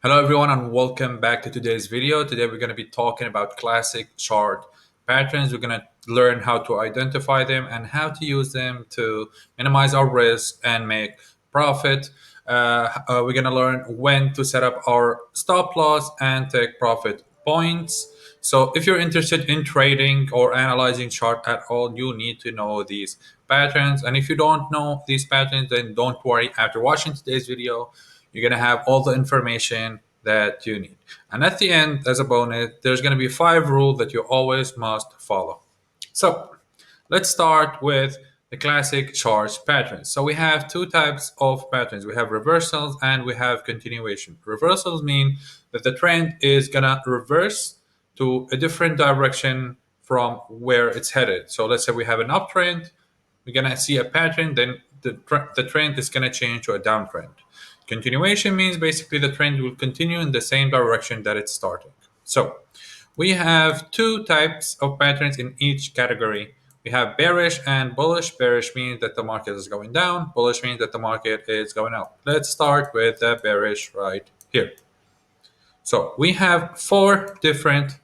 Hello everyone and welcome back to today's video. Today we're going to be talking about classic chart patterns. We're going to learn how to identify them and how to use them to minimize our risk and make profit. We're going to learn when to set up our stop loss and take profit points. So if you're interested in trading or analyzing chart at all, you need to know these patterns. And if you don't know these patterns, then don't worry. After watching today's video, you're going to have all the information that you need. And at the end, as a bonus, there's going to be 5 rules that you always must follow. So let's start with the classic charts patterns. So we have two types of patterns. We have reversals and we have continuation. Reversals mean that the trend is going to reverse to a different direction from where it's headed. So let's say we have an uptrend, we're going to see a pattern, then the trend is going to change to a downtrend. Continuation means basically the trend will continue in the same direction that it's starting. So we have two types of patterns in each category. We have bearish and bullish. Bearish means that the market is going down. Bullish means that the market is going up. Let's start with the bearish right here. So we have 4 different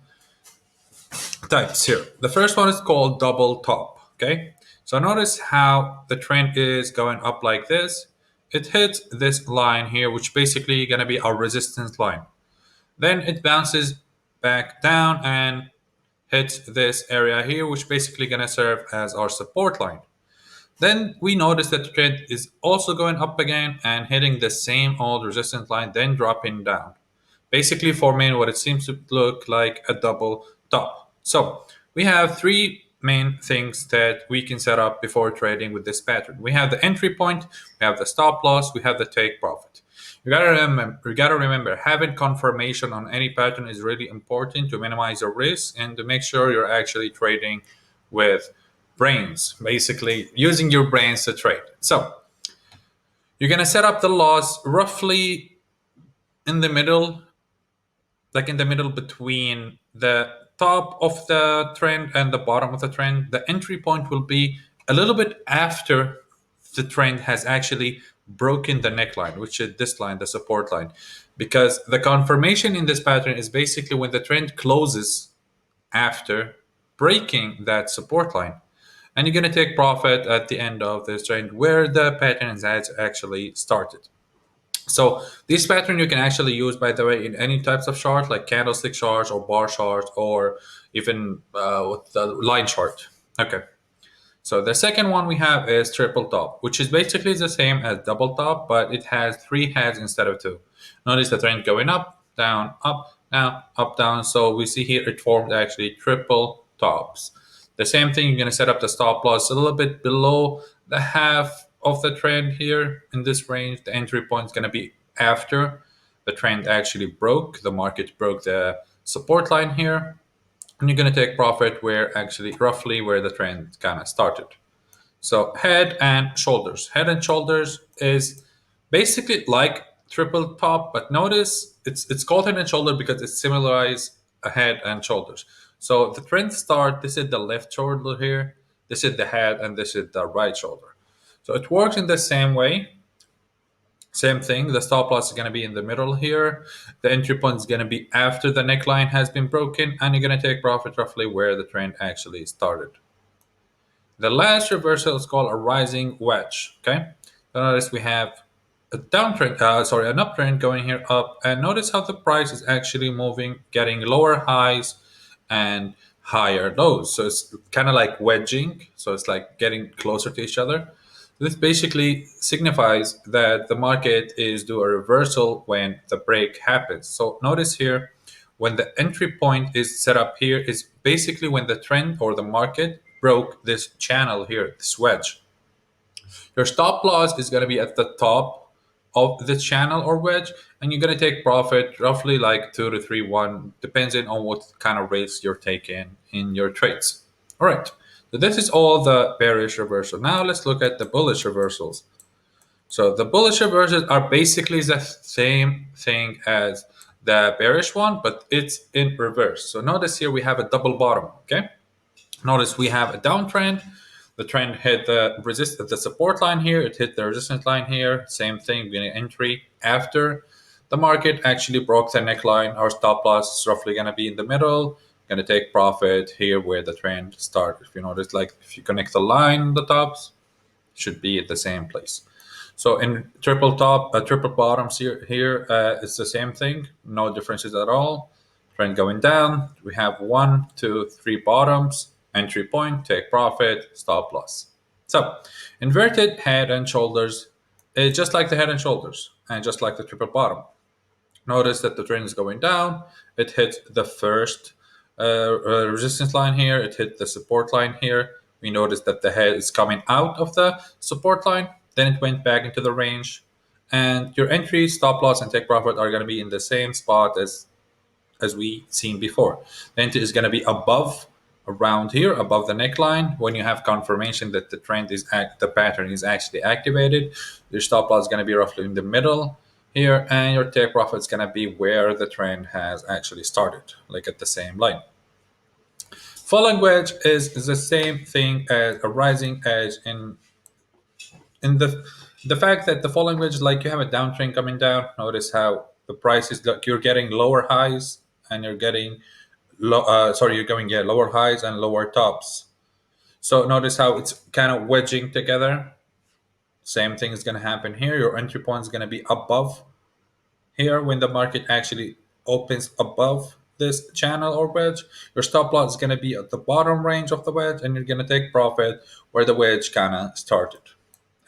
types here. The first one is called double top. Okay. So notice how the trend is going up like this. It hits this line here, which basically going to be our resistance line. Then it bounces back down and hits this area here, which basically going to serve as our support line. Then we notice that the trend is also going up again and hitting the same old resistance line, then dropping down, basically forming what it seems to look like a double top. So we have 3 main things that we can set up before trading with this pattern. We have the entry point, we have the stop loss, we have the take profit. You gotta remember, having confirmation on any pattern is really important to minimize your risk and to make sure you're actually trading with brains, basically using your brains to trade. So you're gonna set up the loss roughly in the middle, like in the middle between the top of the trend and the bottom of the trend. The entry point will be a little bit after the trend has actually broken the neckline, which is this line, the support line, because the confirmation in this pattern is basically when the trend closes after breaking that support line. And you're going to take profit at the end of this trend where the pattern has actually started. So this pattern you can actually use, by the way, in any types of chart, like candlestick charts or bar charts, or even with the line chart. Okay. So the second one we have is triple top, which is basically the same as double top, but it has 3 heads instead of 2. Notice the trend going up, down, up, down. So we see here it formed actually triple tops. The same thing, you're going to set up the stop loss a little bit below the half of the trend here in this range. The entry point is going to be after the trend actually broke. The market broke the support line here. And you're going to take profit where actually roughly where the trend kind of started. So head and shoulders. Head and shoulders is basically like triple top, but notice it's called head and shoulder because it similarizes a head and shoulders. So the trend start, this is the left shoulder here, this is the head, and this is the right shoulder. So it works in the same way. Same thing, the stop loss is going to be in the middle here. The entry point is going to be after the neckline has been broken, and you're going to take profit roughly where the trend actually started. The last reversal is called a rising wedge. Okay, so notice we have a downtrend, an uptrend going here up, and notice how the price is actually moving, getting lower highs and higher lows. So it's kind of like wedging. So it's like getting closer to each other. This basically signifies that the market is due a reversal when the break happens. So notice here, when the entry point is set up here, is basically when the trend or the market broke this channel here, this wedge. Your stop loss is going to be at the top of the channel or wedge, and you're going to take profit roughly like 2 to 3, 1, depending on what kind of rates you're taking in your trades. All right. So this is all the bearish reversal. Now let's look at the bullish reversals. So the bullish reversals are basically the same thing as the bearish one, but it's in reverse. So notice here we have a double bottom, okay? Notice we have a downtrend. The trend hit the support line here. It hit the resistance line here. Same thing, we're going to entry after the market actually broke the neckline. Our stop loss is roughly going to be in the middle. Going to take profit here where the trend started. If you notice, like if you connect the line on the tops, should be at the same place. So in triple top, triple bottoms here it's the same thing. No differences at all. Trend going down. We have 1, 2, 3 bottoms. Entry point, take profit, stop loss. So inverted head and shoulders, just like the head and shoulders, and just like the triple bottom. Notice that the trend is going down. It hit the first resistance line here. It hit the support line here. We notice that the head is coming out of the support line. Then it went back into the range. And your entry, stop loss, and take profit are going to be in the same spot as we seen before. The entry is going to be above, around here, above the neckline. When you have confirmation that the trend is the pattern is actually activated, your stop loss is going to be roughly in the middle here, and your take profit is going to be where the trend has actually started, like at the same line. Falling wedge is the same thing as a rising edge in the fact that the falling wedge, like you have a downtrend coming down. Notice how the price is like you're getting lower highs and you're getting you're going lower highs and lower tops. So notice how it's kind of wedging together. Same thing is going to happen here. Your entry point is going to be above here when the market actually opens above this channel or wedge. Your stop loss is going to be at the bottom range of the wedge, and you're going to take profit where the wedge kind of started.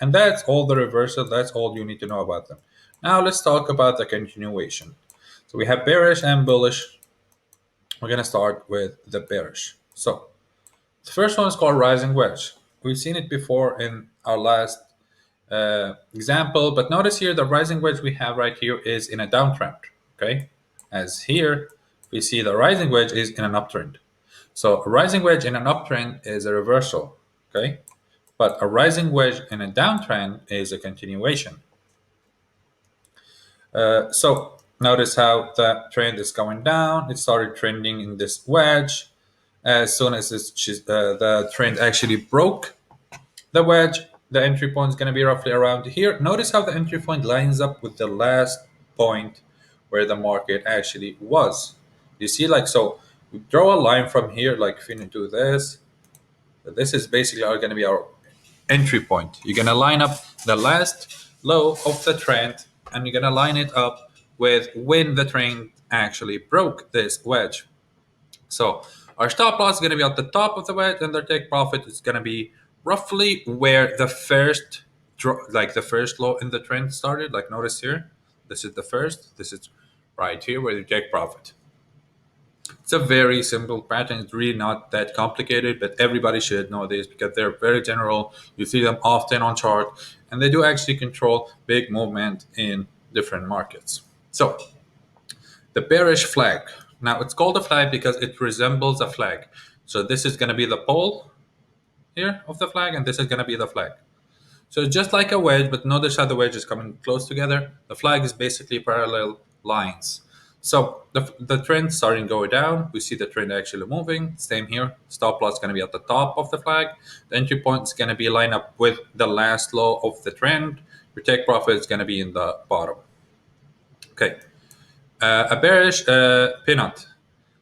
And that's all the reversal. That's all you need to know about them. Now let's talk about the continuation. So we have bearish and bullish. We're going to start with the bearish. So the first one is called rising wedge. We've seen it before in our last example, but notice here the rising wedge we have right here is in a downtrend. Okay, as here we see the rising wedge is in an uptrend. So a rising wedge in an uptrend is a reversal. Okay, but a rising wedge in a downtrend is a continuation. So notice how the trend is going down. It started trending in this wedge. As soon as the trend actually broke the wedge, the entry point is going to be roughly around here. Notice how the entry point lines up with the last point where the market actually was. You see, like, so we draw a line from here, like if you do this, this is basically going to be our entry point. You're going to line up the last low of the trend and you're going to line it up with when the trend actually broke this wedge. So our stop loss is going to be at the top of the wedge, and our take profit is going to be roughly where the first like the first low in the trend started. Like notice here, this is the first. This is right here where you take profit. It's a very simple pattern. It's really not that complicated, but everybody should know this because they're very general. You see them often on chart, and they do actually control big movement in different markets. So the bearish flag. Now it's called a flag because it resembles a flag. So this is going to be the pole here of the flag, and this is going to be the flag. So just like a wedge, but notice how the wedge is coming close together. The flag is basically parallel lines. So the trend starting to go down. We see the trend actually moving. Same here. Stop loss is going to be at the top of the flag. The entry point is going to be lined up with the last low of the trend. Your take profit is going to be in the bottom. Okay. A bearish pennant.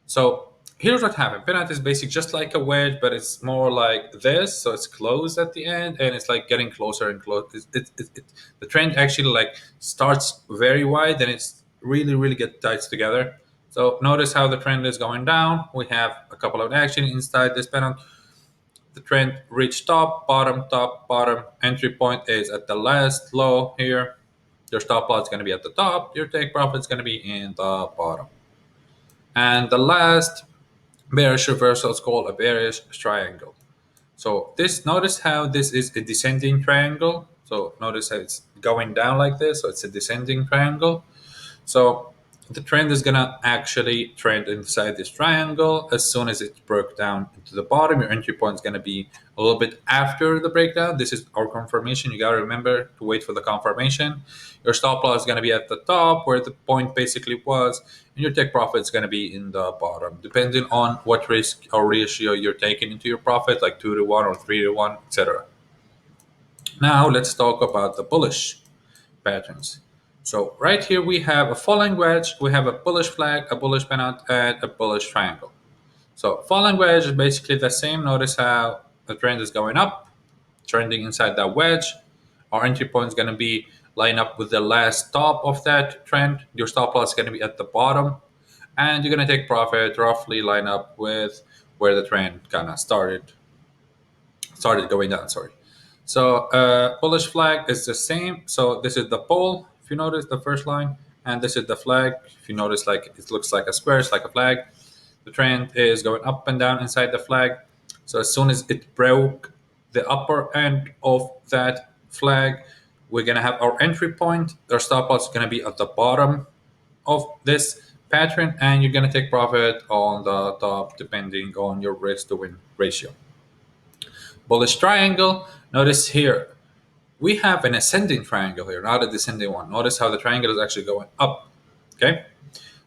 So here's what happened. Pennant is basically just like a wedge, but it's more like this. So it's closed at the end, and it's like getting closer and closer. The trend actually like starts very wide, and it's really get tight together. So notice how the trend is going down. We have a couple of action inside this pennant. The trend reached top, bottom. Entry point is at the last low here. Your stop loss is going to be at the top. Your take profit is going to be in the bottom. And the last bearish reversal is called a bearish triangle. So notice how this is a descending triangle. So notice how it's going down like this. So it's a descending triangle. So the trend is gonna actually trend inside this triangle. As soon as it broke down into the bottom, your entry point is gonna be a little bit after the breakdown. This is our confirmation. You gotta remember to wait for the confirmation. Your stop loss is gonna be at the top where the point basically was, and your take profit is gonna be in the bottom, depending on what risk or ratio you're taking into your profit, like 2 to 1 or 3 to 1, etc. Now let's talk about the bullish patterns. So right here we have a falling wedge, we have a bullish flag, a bullish pennant, and a bullish triangle. So falling wedge is basically the same. Notice how the trend is going up, trending inside that wedge. Our entry point is going to be line up with the last stop of that trend. Your stop loss is going to be at the bottom, and you're going to take profit roughly line up with where the trend kind of started going down. Sorry. So bullish flag is the same. So this is the pole. If you notice the first line, and this is the flag. If you notice, like it looks like a square, it's like a flag. The trend is going up and down inside the flag. So as soon as it broke the upper end of that flag, we're gonna have our entry point. Our stop loss is gonna be at the bottom of this pattern, and you're gonna take profit on the top depending on your risk to win ratio. Bullish triangle. Notice here we have an ascending triangle here, not a descending one. Notice how the triangle is actually going up. Okay,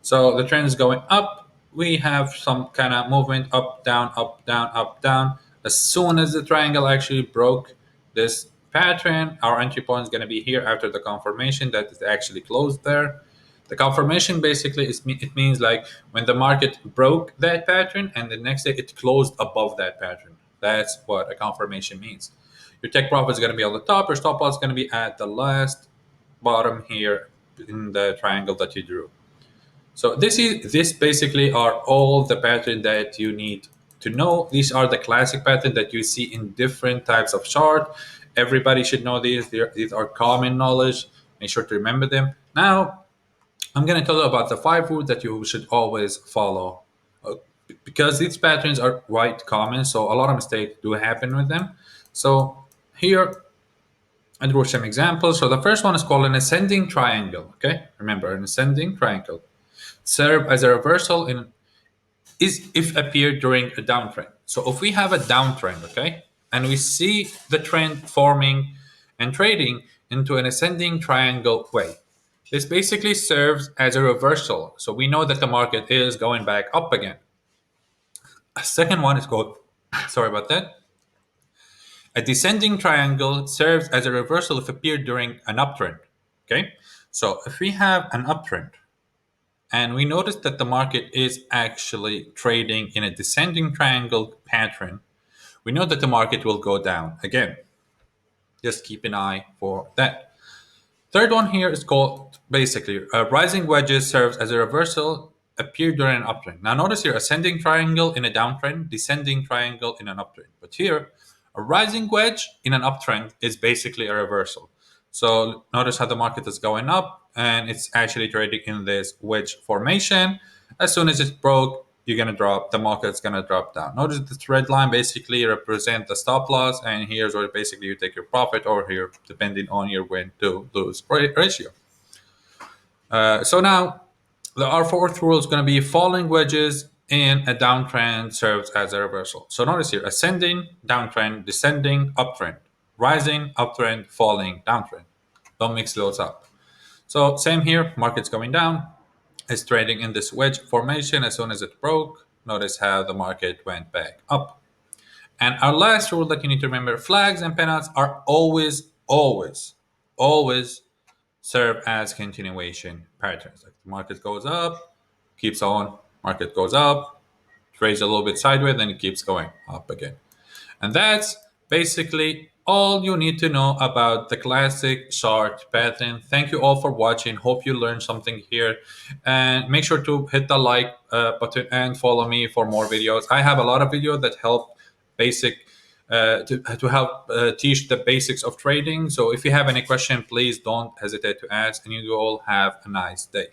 so the trend is going up. We have some kind of movement up, down, up, down, up, down. As soon as the triangle actually broke this pattern, our entry point is going to be here after the confirmation that it actually closed there. The confirmation basically it means like when the market broke that pattern and the next day it closed above that pattern. That's what a confirmation means. Your take profit is going to be on the top. Your stop loss is going to be at the last bottom here in the triangle that you drew. So this basically are all the pattern that you need to know. These are the classic pattern that you see in different types of chart. Everybody should know these. These are common knowledge. Make sure to remember them. Now, I'm going to tell you about the 5 rules that you should always follow. Because these patterns are quite common, so a lot of mistakes do happen with them. So here I drew some examples. So the first one is called an ascending triangle. Okay, remember an ascending triangle serve as a reversal in is if appeared during a downtrend. So if we have a downtrend, okay, and we see the trend forming and trading into an ascending triangle way, this basically serves as a reversal. So we know that the market is going back up again. A second one is called, sorry about that. A descending triangle serves as a reversal if appeared during an uptrend. Okay, so if we have an uptrend and we notice that the market is actually trading in a descending triangle pattern, we know that the market will go down again. Just keep an eye for that. Third one here is called basically rising wedges serves as a reversal appear during an uptrend. Now notice here ascending triangle in a downtrend, descending triangle in an uptrend. But here a rising wedge in an uptrend is basically a reversal. So notice how the market is going up and it's actually trading in this wedge formation. As soon as it broke, you're gonna drop, the market's gonna drop down. Notice this red line basically represent the stop loss, and here's where basically you take your profit over here, depending on your win to lose ratio. So now our fourth rule is going to be falling wedges in a downtrend serves as a reversal. So notice here ascending, downtrend, descending, uptrend, rising, uptrend, falling, downtrend. Don't mix those up. So same here, market's going down, it's trading in this wedge formation. As soon as it broke, notice how the market went back up. And our last rule that you need to remember, flags and pennants are always serve as continuation patterns. Like the market goes up, keeps on, market goes up, trades a little bit sideways, then it keeps going up again. And that's basically all you need to know about the classic chart pattern. Thank you all for watching. Hope you learned something here. And make sure to hit the like button and follow me for more videos. I have a lot of videos that help basic to help teach the basics of trading. So if you have any question, please don't hesitate to ask. And you all have a nice day.